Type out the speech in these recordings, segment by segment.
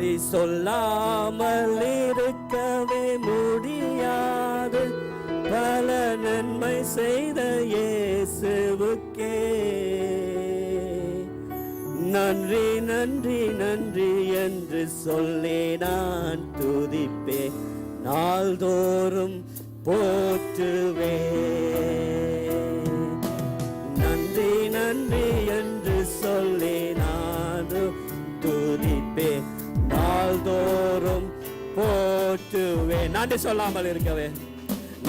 நன்றி சொல்லாமல் இருக்கவே முடியாது. பல நன்மை செய்த இயேசுவுக்கே நன்றி நன்றி நன்றி என்று சொல்லி நான் துதிப்பேன், நாள்தோறும் போற்றுவேன். நன்றி நன்றி என்று சொல்லி நான் துதிப்பேன், நாள்தோறும் போற்றுவேன். நன்றி சொல்லாமல் இருக்கவே,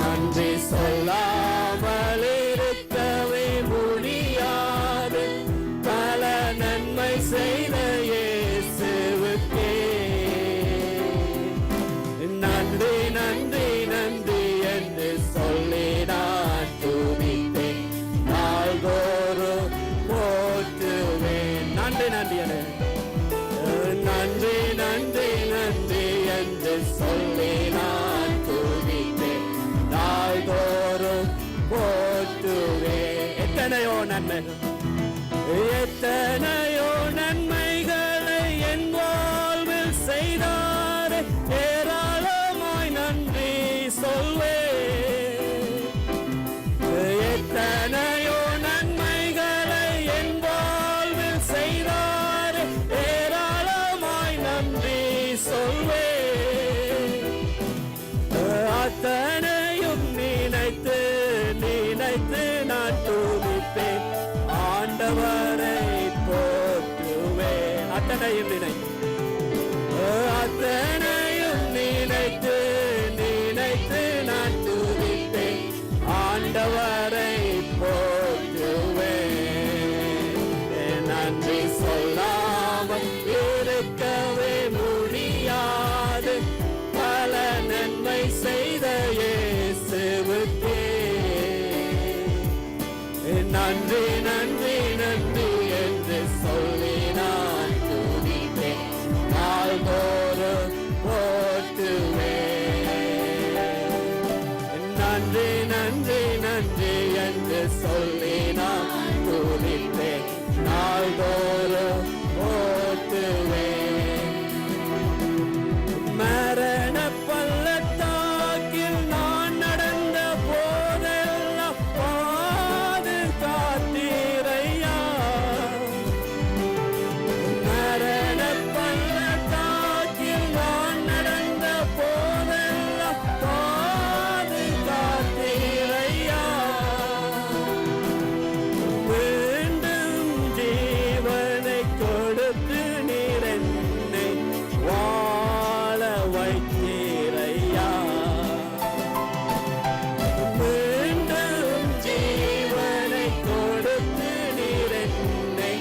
நன்றி சொல்லாமல் இருக்கவே முடியாது. பல நன்மை செய்த இயேசுவுக்கே நன்றி நன்றி நன்றி என்று சொல்லி நான் துதிப்பேன், நாள்தோறும் போற்றுவேன். நன்றி நன்றி நன்றி நன்றி நன்றி என்று சொல்லி நான் துதிப்பேன், நாள்தோறும் போற்றுவேன். எத்தனையோ நன்மைகள், எத்தனையோ நன்மைகளை என் வாழ்வில் செய்தாரே, ஏராளமாய் நன்றி சொல்வேன். எத்தனையோ நன்மைகளை என் வாழ்வில் செய்தாரே, ஏராளமாய் நன்றி சொல்வேன். அத்தனையும் நினைத்து நினைத்து நான் துதிப்பேன், ஆண்டவரை போற்றுவேன். அத்தனையும் அத்தனையும் நினைத்து நினைத்து நான் துதிப்பேன், ஆண்டவரை போற்றுவேன். நன்றி சொல்லாமல் இருக்கவே முடியாது. பல நன்மை செய்த இயேசுவுக்கே நன்றி நன்றி நன்றி என்று சொல்லி நான் துதிப்பேன், நாள்தோறும் போற்றுவேன். நன்றி நன்றி நன்றி என்று சொல்லி நான் துதிப்பேன், நாள்தோறும் போற்றுவேன். மரண பள்ளத்தாக்கில் நான் நடந்த போதெல்லாம் பாதுகாத்தீரையா. மரண பள்ளத்தாக்கில் நான் நடந்த போதெல்லாம் பாதுகாத்தீரையா. மீண்டும் ஜீவனை கொடுத்து நீர் என்னை வாழ வைத்தீரையா. மீண்டும் ஜீவனை கொடுத்து நீர் என்னை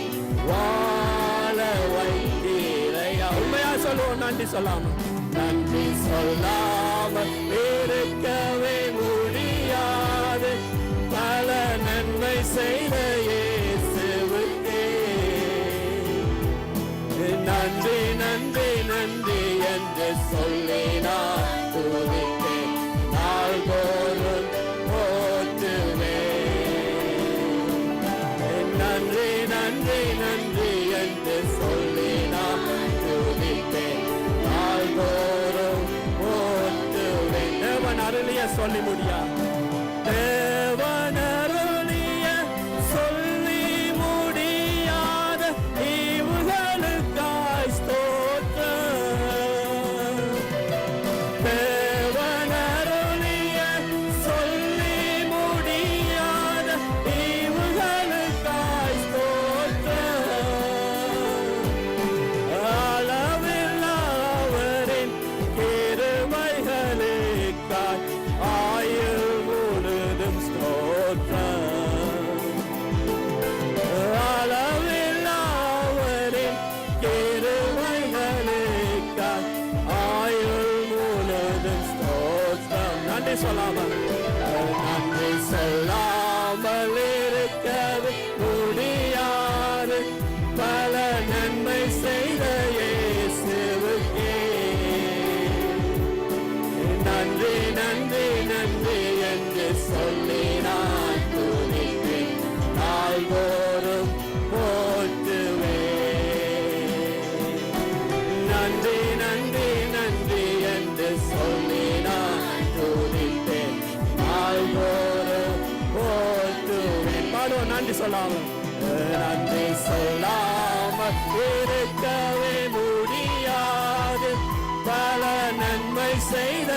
வாழ வைத்தீரையா. உண்மையா சொல்லுவோம், நன்றி சொல்லாமல், நன்றி சொல்லாமல் இருக்கவே முடியாது. பல நன்மை செய்த இயேசுவுக்கே நன்றி நன்றி நன்றி என்று சொல்லி நான் துதிப்பேன், நாள்தோறும் போற்றுவேன். நன்றி நன்றி நன்றி என்று சொல்லி நான் துதிப்பேன், நாள்தோறும் போற்றுவேன். தேவன் அருளிய சொல்லி முடியா, தேவன் அருளிய சொல்லி முடியாத ஈவுகளுக்காய் ஸ்தோத்திரம். தேவன் அருளிய சொல்லி முடியாத ஈவுகளுக்காய் ஸ்தோத்திரம். அளவில்லாதவரின் கிருபைகளுக்காய் ஆயுள் முழுதும் நன்றி சொல்லாமல் நன்றி சொல்லாமல் இருக்கவே முடியாது. பல நன்மை செய்த